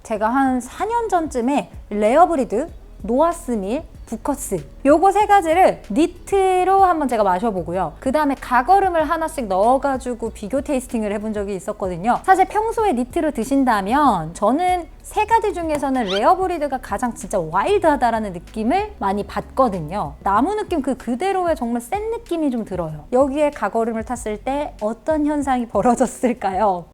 제가 한 4년 전쯤에 레어브리드, 노아스밀, 부커스 요거 세 가지를 니트로 한번 제가 마셔보고요. 그 다음에 가거름을 하나씩 넣어가지고 비교 테이스팅을 해본 적이 있었거든요. 사실 평소에 니트로 드신다면 저는 세 가지 중에서는 레어브리드가 가장 진짜 와일드하다라는 느낌을 많이 받거든요. 나무 느낌 그대로의 정말 센 느낌이 좀 들어요. 여기에 가거름을 탔을 때 어떤 현상이 벌어졌을까요?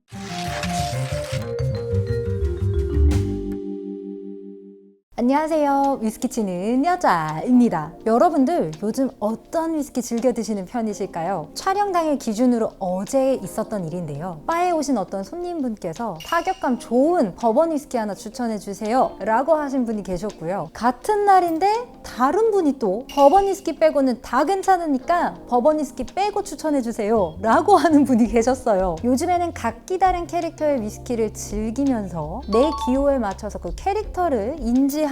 안녕하세요. 위스키 치는 여자입니다. 여러분들 요즘 어떤 위스키 즐겨 드시는 편이실까요? 촬영 당일 기준으로 어제 있었던 일인데요. 바에 오신 어떤 손님분께서 타격감 좋은 버번 위스키 하나 추천해 주세요 라고 하신 분이 계셨고요. 같은 날인데 다른 분이 또 버번 위스키 빼고는 다 괜찮으니까 버번 위스키 빼고 추천해 주세요 라고 하는 분이 계셨어요. 요즘에는 각기 다른 캐릭터의 위스키를 즐기면서 내 기호에 맞춰서 그 캐릭터를 인지하면서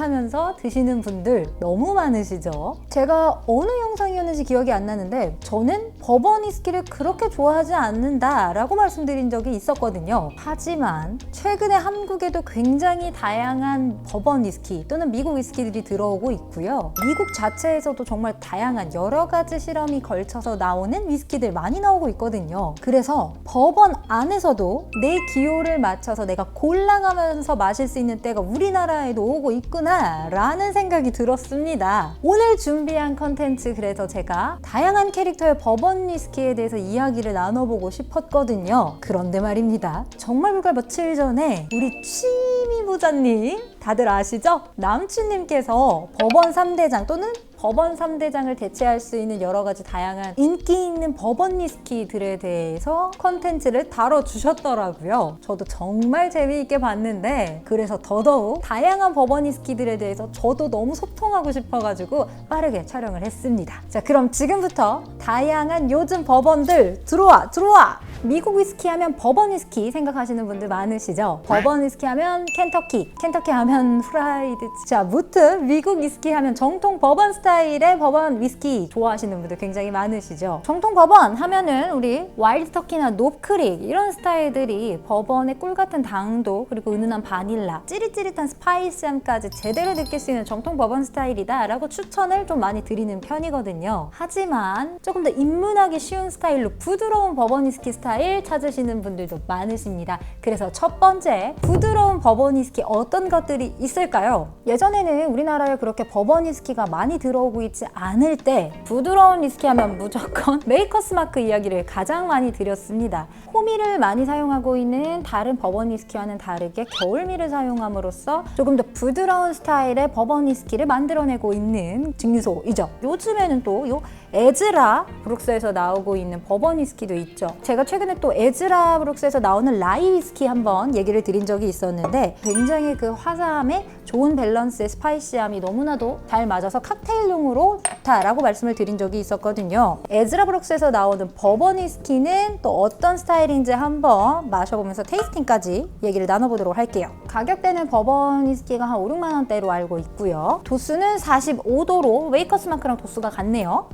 드시는 분들 너무 많으시죠? 제가 어느 영상이었는지 기억이 안 나는데 저는 버번 위스키를 그렇게 좋아하지 않는다 라고 말씀드린 적이 있었거든요. 하지만 최근에 한국에도 굉장히 다양한 버번 위스키 또는 미국 위스키들이 들어오고 있고요. 미국 자체에서도 정말 다양한 여러 가지 실험이 걸쳐서 나오는 위스키들 많이 나오고 있거든요. 그래서 버번 안에서도 내 기호를 맞춰서 내가 골라가면서 마실 수 있는 때가 우리나라에도 오고 있구나 라는 생각이 들었습니다. 오늘 준비한 컨텐츠 그래서 제가 다양한 캐릭터의 버번 위스키에 대해서 이야기를 나눠보고 싶었거든요. 그런데 말입니다. 정말 불과 며칠 전에 우리 취미 부자님 다들 아시죠? 남친님께서 버번 3대장 또는 버번 3대장을 대체할 수 있는 여러 가지 다양한 인기 있는 버번 위스키들에 대해서 컨텐츠를 다뤄주셨더라고요. 저도 정말 재미있게 봤는데 그래서 더더욱 다양한 버번 위스키들에 대해서 저도 너무 소통하고 싶어가지고 빠르게 촬영을 했습니다. 자, 그럼 지금부터 다양한 요즘 버번들 들어와! 미국 위스키 하면 버번 위스키 생각하시는 분들 많으시죠? 버번 위스키 하면 켄터키 하면 프라이드. 자, 무튼 미국 위스키 하면 정통 버번 스타일의 버번 위스키 좋아하시는 분들 굉장히 많으시죠? 정통 버번 하면은 우리 와일드 터키나 노크릭 이런 스타일들이 버번의 꿀 같은 당도 그리고 은은한 바닐라, 찌릿찌릿한 스파이시함까지 제대로 느낄 수 있는 정통 버번 스타일이다 라고 추천을 좀 많이 드리는 편이거든요. 하지만 조금 더 입문하기 쉬운 스타일로 부드러운 버번 위스키 스타일 찾으시는 분들도 많으십니다. 그래서 첫 번째, 부드러운 버번 위스키 어떤 것들이 있을까요? 예전에는 우리나라에 그렇게 버번 위스키가 많이 들어오고 있지 않을 때 부드러운 위스키 하면 무조건 메이커스 마크 이야기를 가장 많이 드렸습니다. 호미를 많이 사용하고 있는 다른 버번 위스키와는 다르게 겨울미를 사용함으로써 조금 더 부드러운 스타일의 버번 위스키를 만들어내고 있는 증류소이죠. 요즘에는 또 요 에즈라 브룩스에서 나오고 있는 버번 위스키도 있죠. 제가 최근에 또 에즈라 브룩스에서 나오는 라이 위스키 한번 얘기를 드린 적이 있었는데 굉장히 그 화사함에 좋은 밸런스의 스파이시함이 너무나도 잘 맞아서 칵테일용으로 좋다라고 말씀을 드린 적이 있었거든요. 에즈라 브룩스에서 나오는 버번 위스키는 또 어떤 스타일인지 한번 마셔보면서 테이스팅까지 얘기를 나눠보도록 할게요. 가격대는 버번 위스키가 한 5, 6만 원대로 알고 있고요. 도수는 45도로 웨이커스 마크랑 도수가 같네요.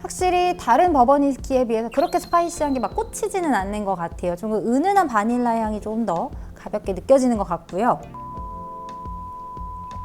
확실히 다른 버번 위스키에 비해서 그렇게 스파이시한 게 막 꽂히지는 않는 것 같아요. 좀 은은한 바닐라 향이 좀 더 가볍게 느껴지는 것 같고요.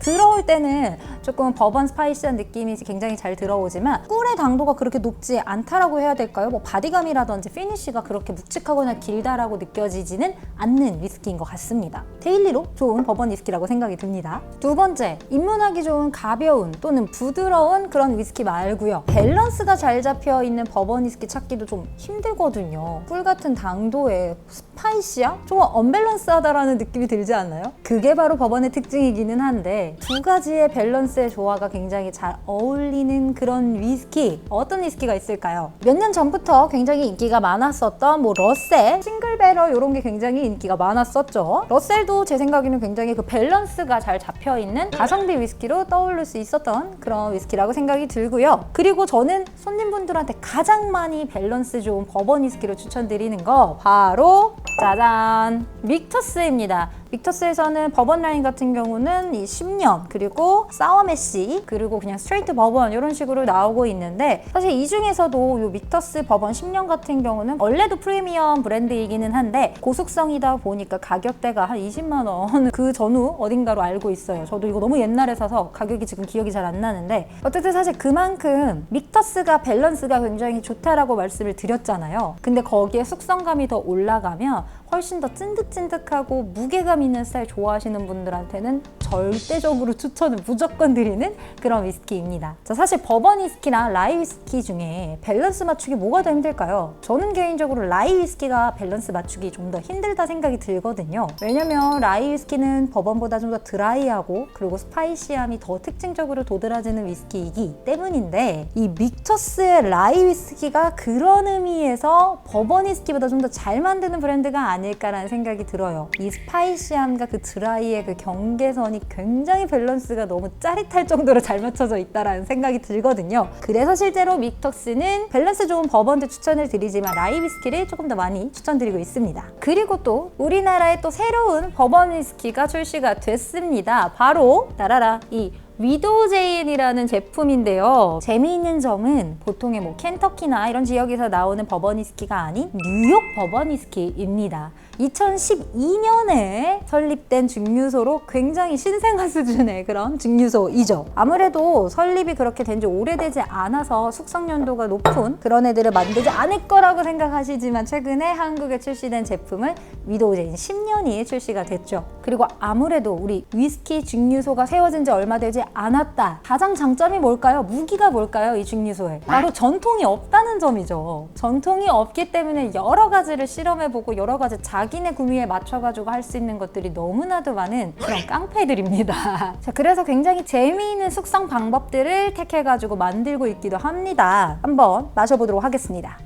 들어올 때는 조금 버번 스파이시한 느낌이 굉장히 잘 들어오지만 꿀의 당도가 그렇게 높지 않다라고 해야 될까요? 뭐 바디감이라든지 피니쉬가 그렇게 묵직하거나 길다라고 느껴지지는 않는 위스키인 것 같습니다. 데일리로 좋은 버번 위스키라고 생각이 듭니다. 두 번째, 입문하기 좋은 가벼운 또는 부드러운 그런 위스키 말고요. 밸런스가 잘 잡혀있는 버번 위스키 찾기도 좀 힘들거든요. 꿀 같은 당도에 스파이시함? 조금 언밸런스하다라는 느낌이 들지 않나요? 그게 바로 버번의 특징이기는 한데 두 가지의 밸런스의 조화가 굉장히 잘 어울리는 그런 위스키, 어떤 위스키가 있을까요? 몇 년 전부터 굉장히 인기가 많았었던 뭐 러셀, 싱글베럴 이런 게 굉장히 인기가 많았었죠. 러셀도 제 생각에는 굉장히 그 밸런스가 잘 잡혀있는 가성비 위스키로 떠오를 수 있었던 그런 위스키라고 생각이 들고요. 그리고 저는 손님분들한테 가장 많이 밸런스 좋은 버번 위스키로 추천드리는 거 바로 짜잔! 믹터스입니다. 믹터스에서는 버번 라인 같은 경우는 이 10년, 그리고 사워 메시, 그리고 그냥 스트레이트 버번 이런 식으로 나오고 있는데, 사실 이 중에서도 이 믹터스 버번 10년 같은 경우는 원래도 프리미엄 브랜드이기는 한데 고숙성이다 보니까 가격대가 한 20만 원 그 전후 어딘가로 알고 있어요. 저도 이거 너무 옛날에 사서 가격이 지금 기억이 잘 안 나는데, 어쨌든 사실 그만큼 믹터스가 밸런스가 굉장히 좋다라고 말씀을 드렸잖아요. 근데 거기에 숙성감이 더 올라가면 훨씬 더 찐득찐득하고 무게감 있는 스타일 좋아하시는 분들한테는 절대적으로 추천을 무조건 드리는 그런 위스키입니다. 자, 사실 버번 위스키나 라이 위스키 중에 밸런스 맞추기 뭐가 더 힘들까요? 저는 개인적으로 라이 위스키가 밸런스 맞추기 좀 더 힘들다 생각이 들거든요. 왜냐면 라이 위스키는 버번보다 좀 더 드라이하고 그리고 스파이시함이 더 특징적으로 도드라지는 위스키이기 때문인데, 이 믹터스의 라이 위스키가 그런 의미에서 버번 위스키보다 좀 더 잘 만드는 브랜드가 아닐까라는 생각이 들어요. 이 스파이시함과 그 드라이의 그 경계선이 굉장히 밸런스가 너무 짜릿할 정도로 잘 맞춰져 있다라는 생각이 들거든요. 그래서 실제로 믹터스는 밸런스 좋은 버번도 추천을 드리지만 라이 위스키를 조금 더 많이 추천드리고 있습니다. 그리고 또 우리나라에 또 새로운 버번 위스키가 출시가 됐습니다. 바로 따라라, 이 위도우 제인이라는 제품인데요. 재미있는 점은 보통의 뭐 켄터키나 이런 지역에서 나오는 버번 위스키가 아닌 뉴욕 버번 위스키입니다. 2012년에 설립된 증류소로 굉장히 신생아 수준의 그런 증류소이죠. 아무래도 설립이 그렇게 된 지 오래되지 않아서 숙성 연도가 높은 그런 애들을 만들지 않을 거라고 생각하시지만, 최근에 한국에 출시된 제품은 위도우 제인 10년이 출시가 됐죠. 그리고 아무래도 우리 위스키 증류소가 세워진 지 얼마 되지 않았다. 가장 장점이 뭘까요? 무기가 뭘까요? 이 증류소에 바로 전통이 없다는 점이죠. 전통이 없기 때문에 여러 가지를 실험해보고 여러 가지 자기네 구미에 맞춰가지고 할 수 있는 것들이 너무나도 많은 그런 깡패들입니다. 자, 그래서 굉장히 재미있는 숙성 방법들을 택해가지고 만들고 있기도 합니다. 한번 마셔보도록 하겠습니다.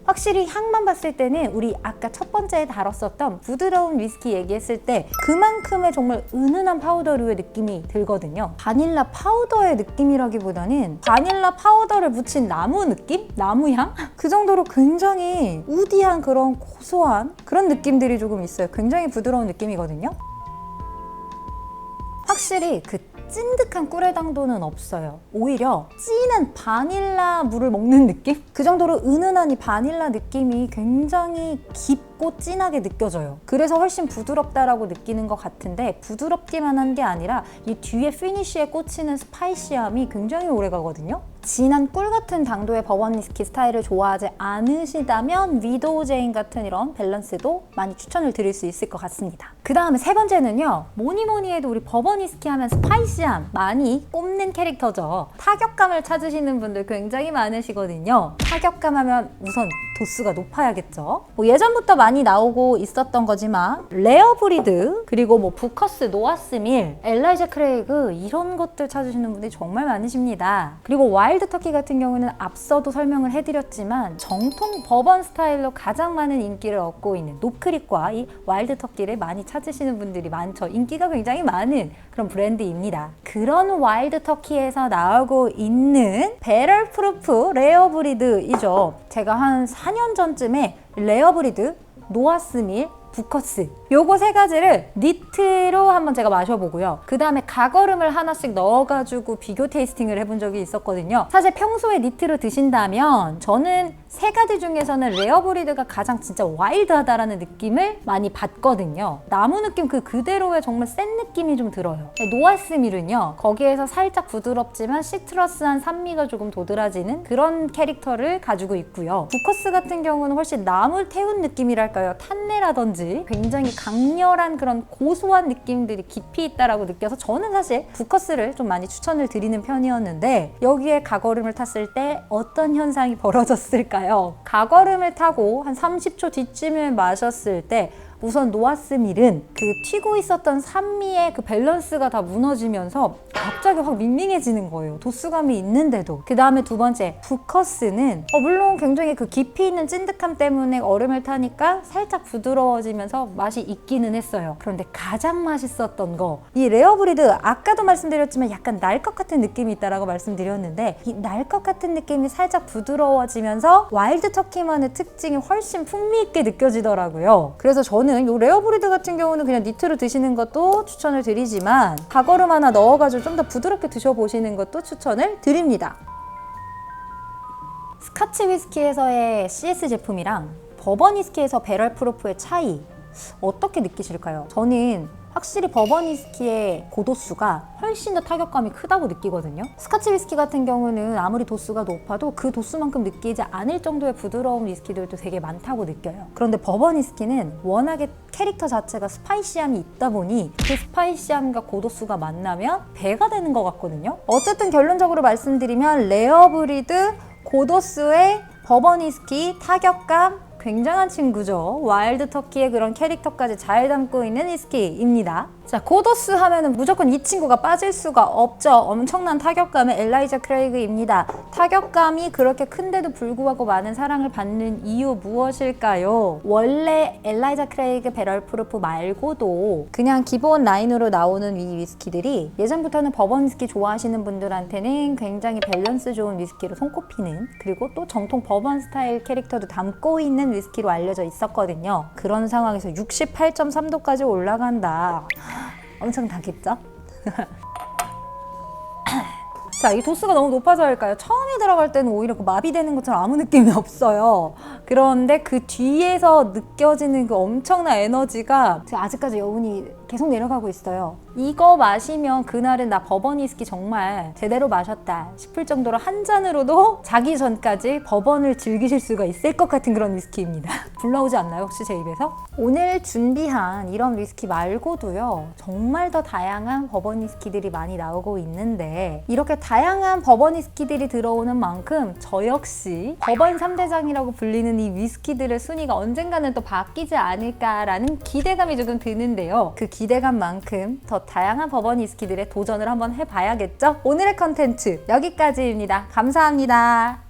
확실히 향만 봤을 때는 우리 아까 첫 번째에 다뤘었던 부드러운 위스키 얘기했을 때 그만큼의 정말 은은한 파우더류의 느낌이 들거든요. 바닐라 파우더의 느낌이라기보다는 바닐라 파우더를 묻힌 나무 느낌? 나무향? 그 정도로 굉장히 우디한 그런 고소한 그런 느낌들이 조금 있어요. 굉장히 부드러운 느낌이거든요. 확실히 그 찐득한 꿀의 당도는 없어요. 오히려 진한 바닐라 물을 먹는 느낌? 그 정도로 은은한 이 바닐라 느낌이 굉장히 깊고 진하게 느껴져요. 그래서 훨씬 부드럽다라고 느끼는 것 같은데, 부드럽기만 한 게 아니라 이 뒤에 피니쉬에 꽂히는 스파이시함이 굉장히 오래 가거든요. 진한 꿀 같은 당도의 버번 위스키 스타일을 좋아하지 않으시다면 위도우 제인 같은 이런 밸런스도 많이 추천을 드릴 수 있을 것 같습니다. 그 다음에 세 번째는요, 뭐니 해도 우리 버번 위스키 하면 스파이시함 많이 꼽는 캐릭터죠. 타격감을 찾으시는 분들 굉장히 많으시거든요. 타격감 하면 우선 도수가 높아야겠죠. 뭐 예전부터 많이 나오고 있었던 거지만 레어 브리드, 그리고 뭐 부커스, 노아스밀, 엘라이자 크레이그 이런 것들 찾으시는 분들이 정말 많으십니다. 그리고 와일드 터키 같은 경우는 앞서도 설명을 해드렸지만 정통 버번 스타일로 가장 많은 인기를 얻고 있는 노크릭과 이 와일드 터키를 많이 찾으시는 분들이 많죠. 인기가 굉장히 많은 그런 브랜드입니다. 그런 와일드 터키에서 나오고 있는 배럴 프루프 레어 브리드이죠. 제가 한 4년 전쯤에 레어 브리드, 노아스밀, 부커스 요거 세 가지를 니트로 한번 제가 마셔보고요. 그 다음에 가거름을 하나씩 넣어가지고 비교 테이스팅을 해본 적이 있었거든요. 사실 평소에 니트로 드신다면 저는 세 가지 중에서는 레어 브리드가 가장 진짜 와일드하다라는 느낌을 많이 받거든요. 나무 느낌 그대로의 정말 센 느낌이 좀 들어요. 노아스밀은요, 거기에서 살짝 부드럽지만 시트러스한 산미가 조금 도드라지는 그런 캐릭터를 가지고 있고요. 부커스 같은 경우는 훨씬 나무 태운 느낌이랄까요? 탄내라든지 굉장히 강렬한 그런 고소한 느낌들이 깊이 있다라고 느껴서 저는 사실 부커스를 좀 많이 추천을 드리는 편이었는데, 여기에 가거름을 탔을 때 어떤 현상이 벌어졌을까요? 가거름을 타고 한 30초 뒤쯤에 마셨을 때 우선 노아스밀은 그 튀고 있었던 산미의 그 밸런스가 다 무너지면서 갑자기 확 밍밍해지는 거예요. 도수감이 있는데도. 그 다음에 두 번째 부커스는 물론 굉장히 그 깊이 있는 찐득함 때문에 얼음을 타니까 살짝 부드러워지면서 맛이 있기는 했어요. 그런데 가장 맛있었던 거, 이 레어 브리드 아까도 말씀드렸지만 약간 날 것 같은 느낌이 있다라고 말씀드렸는데, 이 날 것 같은 느낌이 살짝 부드러워지면서 와일드 터키만의 특징이 훨씬 풍미 있게 느껴지더라고요. 그래서 저는 저는 이 레어브리드 같은 경우는 그냥 니트로 드시는 것도 추천을 드리지만 가거름 하나 넣어가지고 좀 더 부드럽게 드셔보시는 것도 추천을 드립니다. 스카치 위스키에서의 CS 제품이랑 버번 위스키에서 배럴 프루프의 차이 어떻게 느끼실까요? 저는 확실히 버번 위스키의 고도수가 훨씬 더 타격감이 크다고 느끼거든요. 스카치 위스키 같은 경우는 아무리 도수가 높아도 그 도수만큼 느끼지 않을 정도의 부드러운 위스키들도 되게 많다고 느껴요. 그런데 버번 위스키는 워낙에 캐릭터 자체가 스파이시함이 있다 보니 그 스파이시함과 고도수가 만나면 배가 되는 것 같거든요. 어쨌든 결론적으로 말씀드리면 레어브리드 고도수의 버번 위스키 타격감 굉장한 친구죠. 와일드 터키의 그런 캐릭터까지 잘 담고 있는 위스키입니다. 자, 고도스 하면은 무조건 이 친구가 빠질 수가 없죠. 엄청난 타격감의 엘라이자 크레이그입니다. 타격감이 그렇게 큰데도 불구하고 많은 사랑을 받는 이유 무엇일까요? 원래 엘라이자 크레이그 배럴 프루프 말고도 그냥 기본 라인으로 나오는 이 위스키들이 예전부터는 버번 위스키 좋아하시는 분들한테는 굉장히 밸런스 좋은 위스키로 손꼽히는, 그리고 또 정통 버번 스타일 캐릭터도 담고 있는 위스키로 알려져 있었거든요. 그런 상황에서 68.3도까지 올라간다. 엄청나겠죠? 자, 이 도수가 너무 높아서일까요? 처음에 들어갈 때는 오히려 그 마비되는 것처럼 아무 느낌이 없어요. 그런데 그 뒤에서 느껴지는 그 엄청난 에너지가 제가 아직까지 여운이 계속 내려가고 있어요. 이거 마시면 그날은 나 버번 위스키 정말 제대로 마셨다 싶을 정도로 한 잔으로도 자기 전까지 버번을 즐기실 수가 있을 것 같은 그런 위스키입니다. 불나오지 않나요? 혹시 제 입에서? 오늘 준비한 이런 위스키 말고도요, 정말 더 다양한 버번 위스키들이 많이 나오고 있는데 이렇게 다양한 버번 위스키들이 들어오는 만큼 저 역시 버번 3대장이라고 불리는 이 위스키들의 순위가 언젠가는 또 바뀌지 않을까라는 기대감이 조금 드는데요. 그 기대감만큼 더 다양한 버번 위스키들의 도전을 한번 해봐야겠죠? 오늘의 컨텐츠 여기까지입니다. 감사합니다.